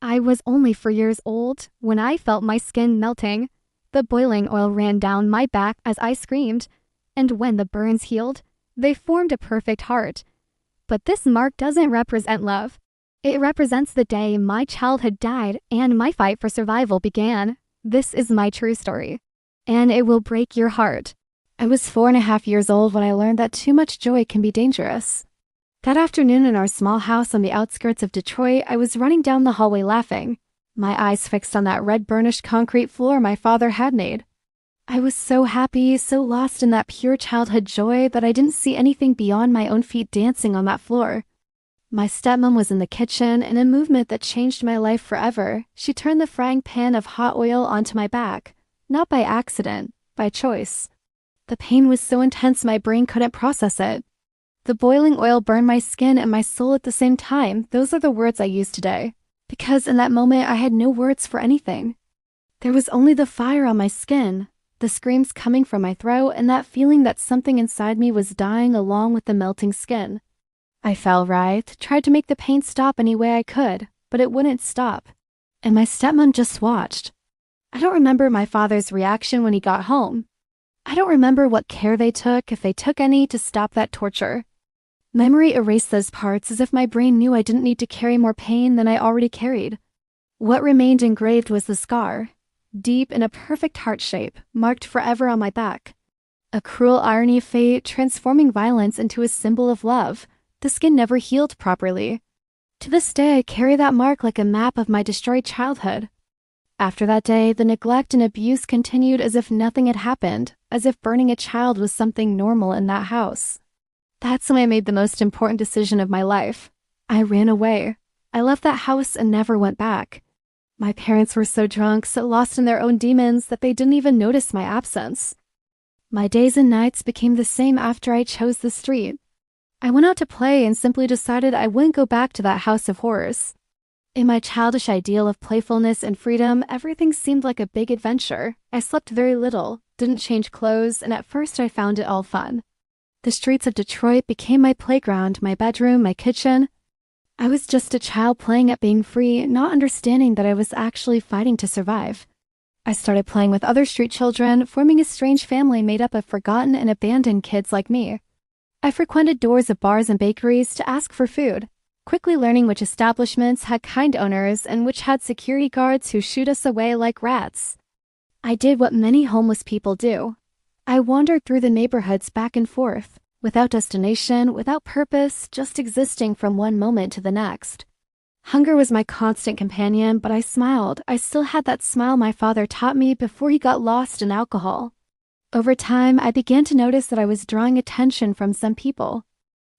I was only 4 years old when I felt my skin melting. The boiling oil ran down my back as I screamed, and when the burns healed, they formed a perfect heart. But this mark doesn't represent love. It represents the day my childhood died and my fight for survival began. This is my true story, and it will break your heart. I was 4.5 years old when I learned that too much joy can be dangerous. That afternoon in our small house on the outskirts of Detroit, I was running down the hallway laughing, my eyes fixed on that red burnished concrete floor my father had made. I was so happy, so lost in that pure childhood joy that I didn't see anything beyond my own feet dancing on that floor. My stepmom was in the kitchen, in a movement that changed my life forever. She turned the frying pan of hot oil onto my back, not by accident, by choice. The pain was so intense my brain couldn't process it. The boiling oil burned my skin and my soul at the same time. Those are the words I use today, because in that moment I had no words for anything. There was only the fire on my skin, the screams coming from my throat, and that feeling that something inside me was dying along with the melting skin. I fell, writhed, tried to make the pain stop any way I could, but it wouldn't stop. And my stepmom just watched. I don't remember my father's reaction when he got home. I don't remember what care they took, if they took any, to stop that torture. Memory erased those parts as if my brain knew I didn't need to carry more pain than I already carried. What remained engraved was the scar, deep in a perfect heart shape, marked forever on my back. A cruel irony of fate, transforming violence into a symbol of love. The skin never healed properly. To this day, I carry that mark like a map of my destroyed childhood. After that day, the neglect and abuse continued as if nothing had happened, as if burning a child was something normal in that house. That's when I made the most important decision of my life. I ran away. I left that house and never went back. My parents were so drunk, so lost in their own demons, that they didn't even notice my absence. My days and nights became the same after I chose the street. I went out to play and simply decided I wouldn't go back to that house of horrors. In my childish ideal of playfulness and freedom, everything seemed like a big adventure. I slept very little, didn't change clothes, and at first I found it all fun. The streets of Detroit became my playground, my bedroom, my kitchen. I was just a child playing at being free, not understanding that I was actually fighting to survive. I started playing with other street children, forming a strange family made up of forgotten and abandoned kids like me. I frequented doors of bars and bakeries to ask for food, quickly learning which establishments had kind owners and which had security guards who shooed us away like rats. I did what many homeless people do. I wandered through the neighborhoods back and forth, without destination, without purpose, just existing from one moment to the next. Hunger was my constant companion, but I smiled. I still had that smile my father taught me before he got lost in alcohol. Over time, I began to notice that I was drawing attention from some people.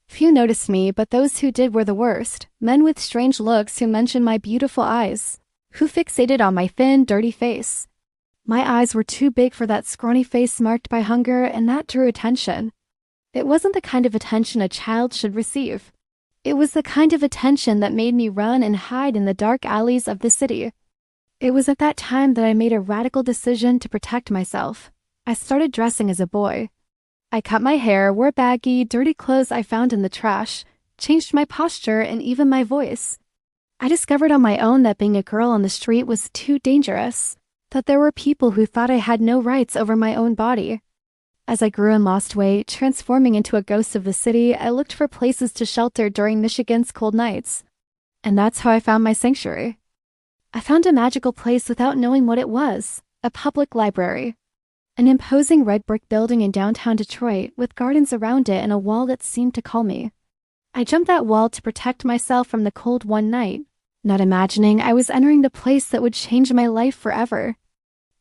Few noticed me, but those who did were the worst. Men with strange looks who mentioned my beautiful eyes, who fixated on my thin, dirty face. My eyes were too big for that scrawny face marked by hunger, and that drew attention. It wasn't the kind of attention a child should receive. It was the kind of attention that made me run and hide in the dark alleys of the city. It was at that time that I made a radical decision to protect myself. I started dressing as a boy. I cut my hair, wore baggy, dirty clothes I found in the trash, changed my posture and even my voice. I discovered on my own that being a girl on the street was too dangerous, that there were people who thought I had no rights over my own body. As I grew and lost weight, transforming into a ghost of the city, I looked for places to shelter during Michigan's cold nights. And that's how I found my sanctuary. I found a magical place without knowing what it was, a public library. An imposing red brick building in downtown Detroit with gardens around it and a wall that seemed to call me. I jumped that wall to protect myself from the cold one night, not imagining I was entering the place that would change my life forever.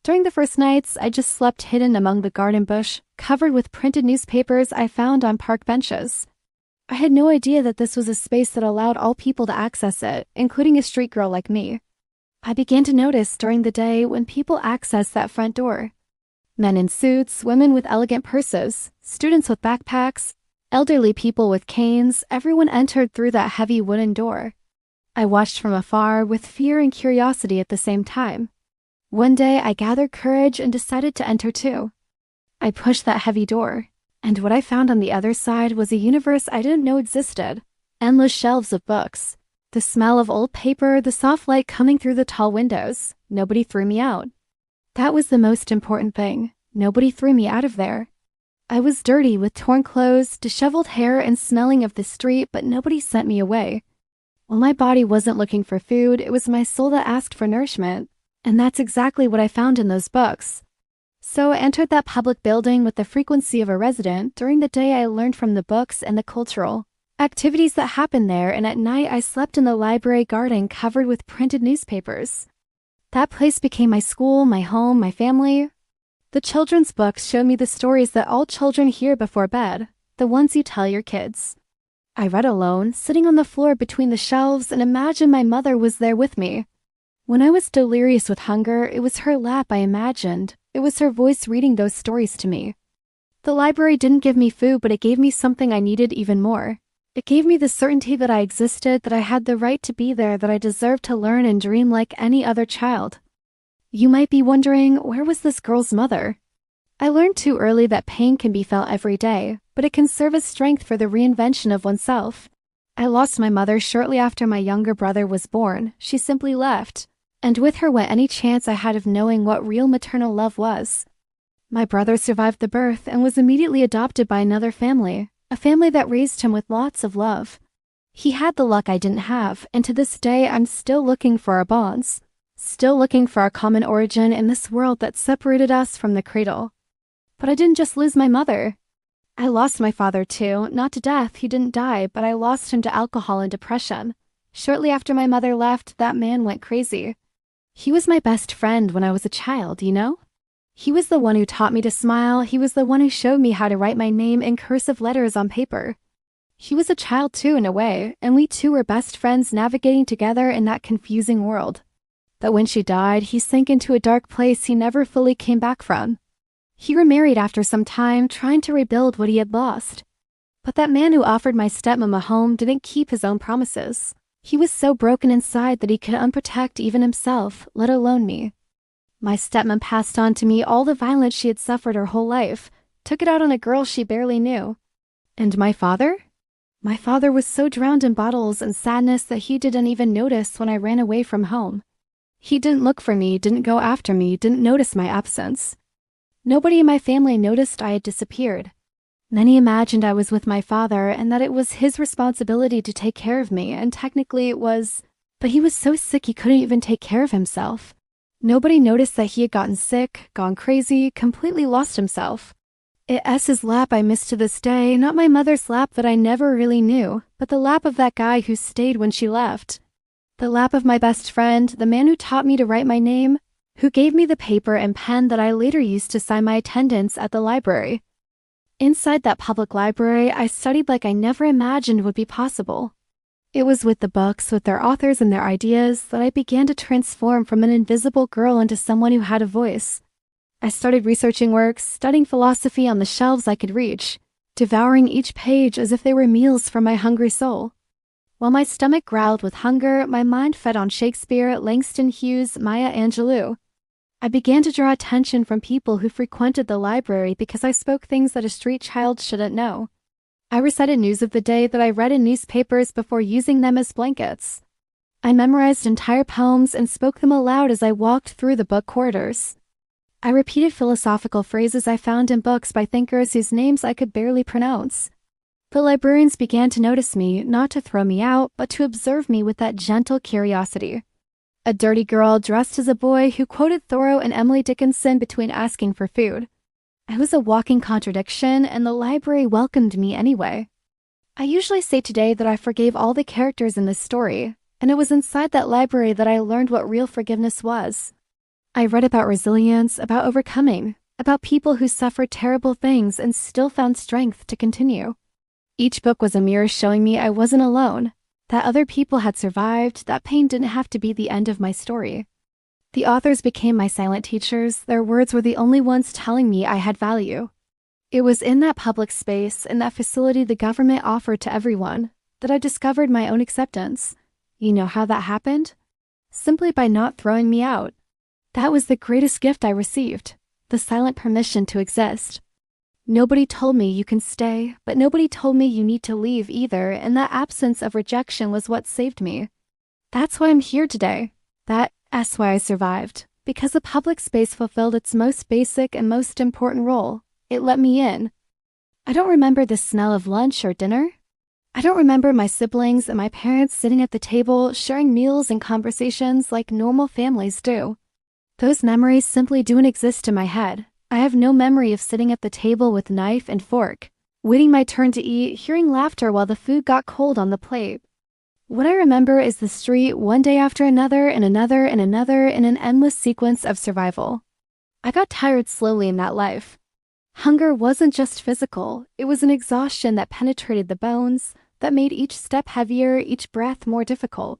During the first nights, I just slept hidden among the garden bush, covered with printed newspapers I found on park benches. I had no idea that this was a space that allowed all people to access it, including a street girl like me. I began to notice during the day when people accessed that front door. Men in suits, women with elegant purses, students with backpacks, elderly people with canes, everyone entered through that heavy wooden door. I watched from afar with fear and curiosity at the same time. One day I gathered courage and decided to enter too. I pushed that heavy door, and what I found on the other side was a universe I didn't know existed. Endless shelves of books, The smell of old paper, the soft light coming through the tall windows. Nobody threw me out. That was the most important thing. Nobody threw me out of there. I was dirty with torn clothes, disheveled hair, and smelling of the street, but nobody sent me away. When my body wasn't looking for food, it was my soul that asked for nourishment. And that's exactly what I found in those books. So I entered that public building with the frequency of a resident. During the day I learned from the books and the cultural activities that happened there, and at night I slept in the library garden covered with printed newspapers. That place became my school, my home, my family. The children's books showed me the stories that all children hear before bed, the ones you tell your kids. I read alone, sitting on the floor between the shelves, and imagined my mother was there with me. When I was delirious with hunger, it was her lap I imagined. It was her voice reading those stories to me. The library didn't give me food, but it gave me something I needed even more. It gave me the certainty that I existed, that I had the right to be there, that I deserved to learn and dream like any other child. You might be wondering, where was this girl's mother? I learned too early that pain can be felt every day, but it can serve as strength for the reinvention of oneself. I lost my mother shortly after my younger brother was born. She simply left, and with her went any chance I had of knowing what real maternal love was. My brother survived the birth and was immediately adopted by another family, a family that raised him with lots of love. He had the luck I didn't have, and to this day I'm still looking for our bonds, still looking for our common origin in this world that separated us from the cradle. But I didn't just lose my mother. I lost my father too, not to death, he didn't die, but I lost him to alcohol and depression. Shortly after my mother left, that man went crazy. He was my best friend when I was a child, you know? He was the one who taught me to smile. He was the one who showed me how to write my name in cursive letters on paper. He was a child too, in a way, and we two were best friends navigating together in that confusing world. But when she died, he sank into a dark place he never fully came back from. He remarried after some time, trying to rebuild what he had lost. But that man who offered my stepmom a home didn't keep his own promises. He was so broken inside that he could unprotect even himself, let alone me. My stepmom passed on to me all the violence she had suffered her whole life, took it out on a girl she barely knew. And my father? My father was so drowned in bottles and sadness that he didn't even notice when I ran away from home. He didn't look for me, didn't go after me, didn't notice my absence. Nobody in my family noticed I had disappeared. Many imagined I was with my father and that it was his responsibility to take care of me, and technically it was, but he was so sick he couldn't even take care of himself. Nobody noticed that he had gotten sick, gone crazy, completely lost himself. It's his lap I miss to this day, not my mother's lap that I never really knew, but the lap of that guy who stayed when she left. The lap of my best friend, the man who taught me to write my name, who gave me the paper and pen that I later used to sign my attendance at the library. Inside that public library, I studied like I never imagined would be possible. It was with the books, with their authors and their ideas, that I began to transform from an invisible girl into someone who had a voice. I started researching works, studying philosophy on the shelves I could reach, devouring each page as if they were meals for my hungry soul. While my stomach growled with hunger, my mind fed on Shakespeare, Langston Hughes, Maya Angelou. I began to draw attention from people who frequented the library because I spoke things that a street child shouldn't know. I recited news of the day that I read in newspapers before using them as blankets. I memorized entire poems and spoke them aloud as I walked through the book corridors. I repeated philosophical phrases I found in books by thinkers whose names I could barely pronounce. The librarians began to notice me, not to throw me out, but to observe me with that gentle curiosity. A dirty girl dressed as a boy who quoted Thoreau and Emily Dickinson between asking for food. I was a walking contradiction, and the library welcomed me anyway. I usually say today that I forgave all the characters in this story, and it was inside that library that I learned what real forgiveness was. I read about resilience, about overcoming, about people who suffered terrible things and still found strength to continue. Each book was a mirror showing me I wasn't alone, that other people had survived, that pain didn't have to be the end of my story. The authors became my silent teachers. Their words were the only ones telling me I had value. It was in that public space, in that facility the government offered to everyone, that I discovered my own acceptance. You know how that happened? Simply by not throwing me out. That was the greatest gift I received, the silent permission to exist. Nobody told me you can stay, but nobody told me you need to leave either, and that absence of rejection was what saved me. That's why I'm here today. That's why I survived. Because the public space fulfilled its most basic and most important role. It let me in. I don't remember the smell of lunch or dinner. I don't remember my siblings and my parents sitting at the table sharing meals and conversations like normal families do. Those memories simply don't exist in my head. I have no memory of sitting at the table with knife and fork, waiting my turn to eat, hearing laughter while the food got cold on the plate. What I remember is the street one day after another and another and another in an endless sequence of survival. I got tired slowly in that life. Hunger wasn't just physical, it was an exhaustion that penetrated the bones, that made each step heavier, each breath more difficult.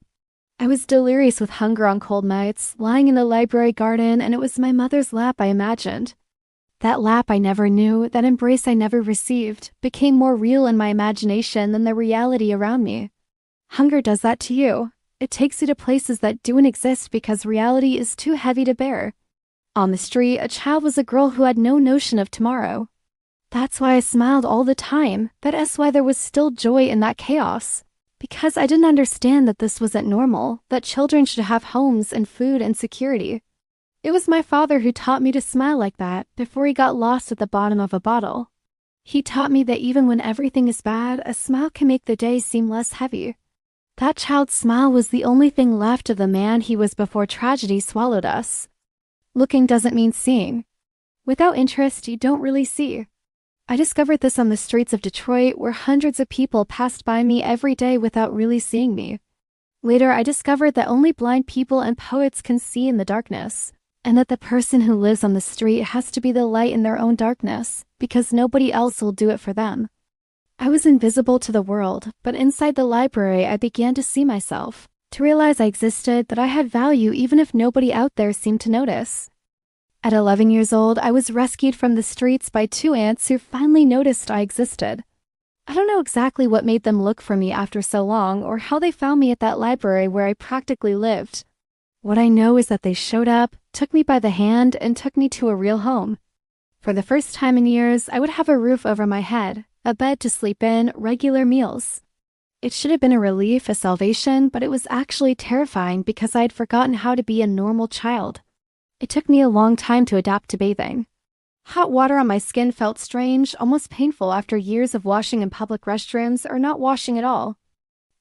I was delirious with hunger on cold nights, lying in the library garden, and it was my mother's lap I imagined. That lap I never knew, that embrace I never received, became more real in my imagination than the reality around me. Hunger does that to you. It takes you to places that don't exist because reality is too heavy to bear. On the street, a child was a girl who had no notion of tomorrow. That's why I smiled all the time. That's why there was still joy in that chaos. Because I didn't understand that this wasn't normal, that children should have homes and food and security. It was my father who taught me to smile like that before he got lost at the bottom of a bottle. He taught me that even when everything is bad, a smile can make the day seem less heavy. That child's smile was the only thing left of the man he was before tragedy swallowed us. Looking doesn't mean seeing. Without interest, you don't really see. I discovered this on the streets of Detroit, where hundreds of people passed by me every day without really seeing me. Later, I discovered that only blind people and poets can see in the darkness, and that the person who lives on the street has to be the light in their own darkness, because nobody else will do it for them. I was invisible to the world, but inside the library I began to see myself, to realize I existed, that I had value even if nobody out there seemed to notice. At 11 years old, I was rescued from the streets by two aunts who finally noticed I existed. I don't know exactly what made them look for me after so long or how they found me at that library where I practically lived. What I know is that they showed up, took me by the hand, and took me to a real home. For the first time in years, I would have a roof over my head, a bed to sleep in, regular meals. It should have been a relief, a salvation, but it was actually terrifying because I had forgotten how to be a normal child. It took me a long time to adapt to bathing. Hot water on my skin felt strange, almost painful after years of washing in public restrooms or not washing at all.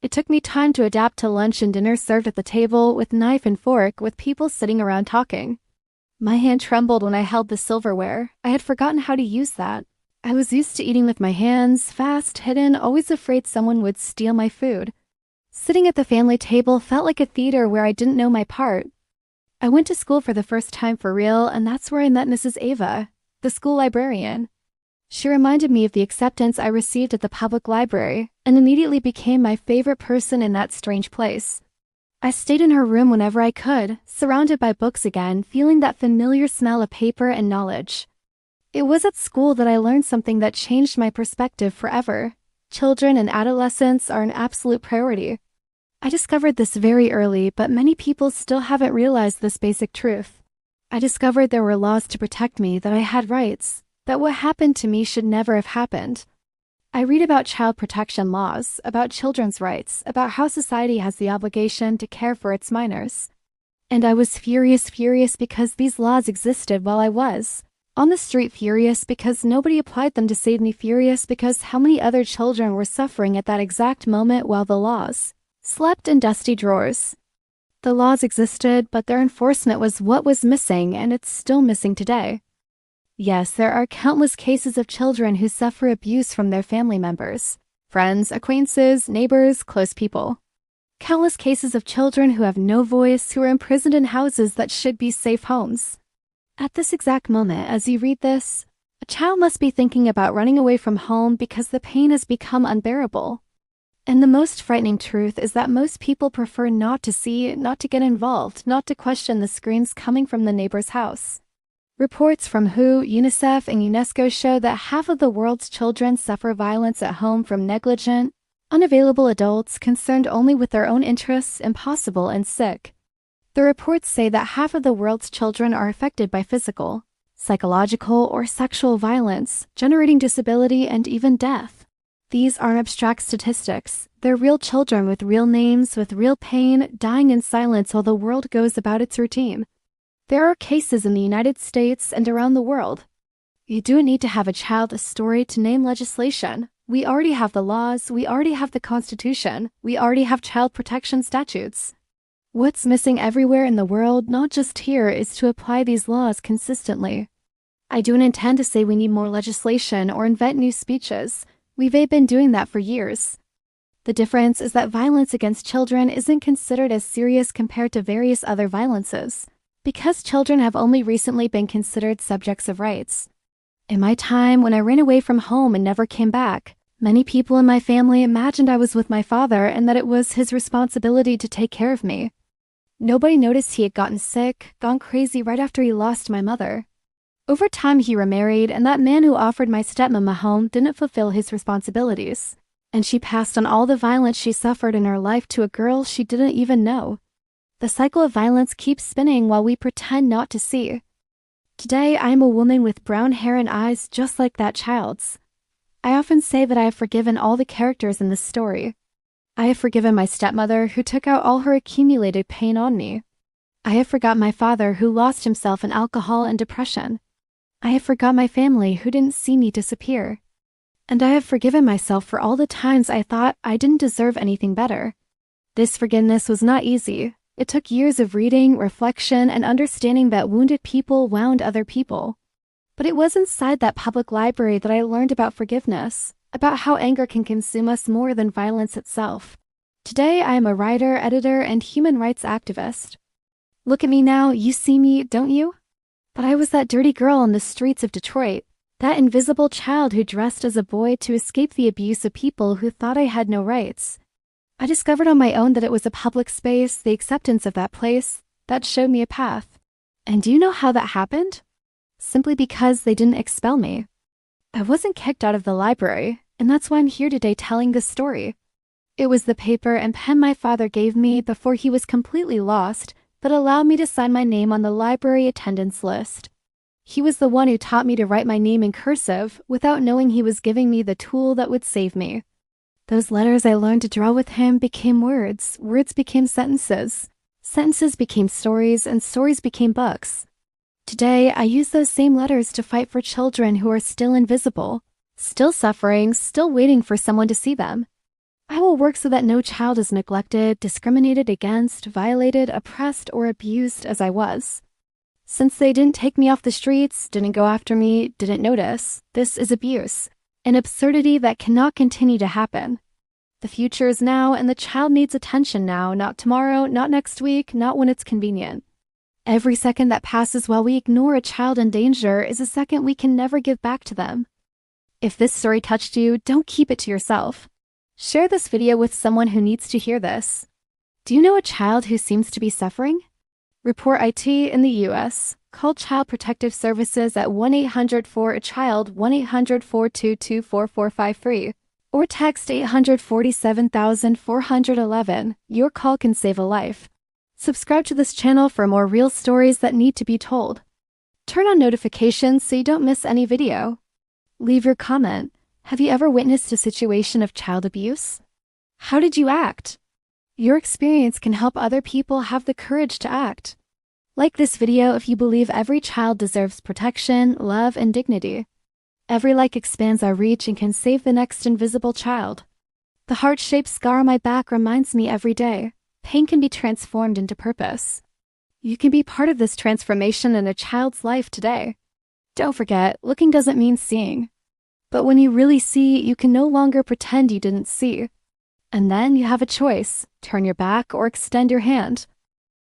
It took me time to adapt to lunch and dinner served at the table with knife and fork with people sitting around talking. My hand trembled when I held the silverware. I had forgotten how to use that. I was used to eating with my hands, fast, hidden, always afraid someone would steal my food. Sitting at the family table felt like a theater where I didn't know my part. I went to school for the first time for real, and that's where I met Mrs. Ava, the school librarian. She reminded me of the acceptance I received at the public library, and immediately became my favorite person in that strange place. I stayed in her room whenever I could, surrounded by books again, feeling that familiar smell of paper and knowledge. It was at school that I learned something that changed my perspective forever. Children and adolescents are an absolute priority. I discovered this very early, but many people still haven't realized this basic truth. I discovered there were laws to protect me, that I had rights, that what happened to me should never have happened. I read about child protection laws, about children's rights, about how society has the obligation to care for its minors. And I was furious because these laws existed while I was. On the street, furious because nobody applied them to save me, furious because how many other children were suffering at that exact moment while the laws slept in dusty drawers. The laws existed, but their enforcement was what was missing, and it's still missing today. Yes, there are countless cases of children who suffer abuse from their family members, friends, acquaintances, neighbors, close people. Countless cases of children who have no voice, who are imprisoned in houses that should be safe homes. At this exact moment, as you read this, a child must be thinking about running away from home because the pain has become unbearable. And the most frightening truth is that most people prefer not to see, not to get involved, not to question the screams coming from the neighbor's house. Reports from WHO, UNICEF, and UNESCO show that half of the world's children suffer violence at home from negligent, unavailable adults concerned only with their own interests, impossible and sick. The reports say that half of the world's children are affected by physical, psychological, or sexual violence, generating disability and even death. These aren't abstract statistics. They're real children with real names, with real pain, dying in silence while the world goes about its routine. There are cases in the United States and around the world. You don't need to have a child a story to name legislation. We already have the laws, we already have the Constitution, we already have child protection statutes. What's missing everywhere in the world, not just here, is to apply these laws consistently. I don't intend to say we need more legislation or invent new speeches. We've been doing that for years. The difference is that violence against children isn't considered as serious compared to various other violences, because children have only recently been considered subjects of rights. In my time, when I ran away from home and never came back, many people in my family imagined I was with my father and that it was his responsibility to take care of me. Nobody noticed he had gotten sick, gone crazy right after he lost my mother. Over time, he remarried, and that man who offered my stepmom a home didn't fulfill his responsibilities, and she passed on all the violence she suffered in her life to a girl she didn't even know. The cycle of violence keeps spinning while we pretend not to see. Today, I am a woman with brown hair and eyes just like that child's. I often say that I have forgiven all the characters in this story. I have forgiven my stepmother who took out all her accumulated pain on me. I have forgot my father who lost himself in alcohol and depression. I have forgot my family who didn't see me disappear. And I have forgiven myself for all the times I thought I didn't deserve anything better. This forgiveness was not easy. It took years of reading, reflection, and understanding that wounded people wound other people. But it was inside that public library that I learned about forgiveness, about how anger can consume us more than violence itself. Today, I am a writer, editor, and human rights activist. Look at me now, you see me, don't you? But I was that dirty girl on the streets of Detroit, that invisible child who dressed as a boy to escape the abuse of people who thought I had no rights. I discovered on my own that it was a public space, the acceptance of that place, that showed me a path. And do you know how that happened? Simply because they didn't expel me. I wasn't kicked out of the library, and that's why I'm here today telling this story. It was the paper and pen my father gave me before he was completely lost that allowed me to sign my name on the library attendance list. He was the one who taught me to write my name in cursive without knowing he was giving me the tool that would save me. Those letters I learned to draw with him became words, words became sentences, sentences became stories, and stories became books. Today, I use those same letters to fight for children who are still invisible, still suffering, still waiting for someone to see them. I will work so that no child is neglected, discriminated against, violated, oppressed, or abused as I was. Since they didn't take me off the streets, didn't go after me, didn't notice, this is abuse, an absurdity that cannot continue to happen. The future is now, and the child needs attention now, not tomorrow, not next week, not when it's convenient. Every second that passes while we ignore a child in danger is a second we can never give back to them. If this story touched you, don't keep it to yourself. Share this video with someone who needs to hear this. Do you know a child who seems to be suffering? Report IT in the U.S. Call Child Protective Services at 1-800-4-A-CHILD, 1-800-422-4453, or text 847,411. Your call can save a life. Subscribe to this channel for more real stories that need to be told. Turn on notifications so you don't miss any video. Leave your comment. Have you ever witnessed a situation of child abuse? How did you act? Your experience can help other people have the courage to act. Like this video if you believe every child deserves protection, love, and dignity. Every like expands our reach and can save the next invisible child. The heart-shaped scar on my back reminds me every day, pain can be transformed into purpose. You can be part of this transformation in a child's life today. Don't forget, looking doesn't mean seeing. But when you really see, you can no longer pretend you didn't see. And then you have a choice, turn your back or extend your hand.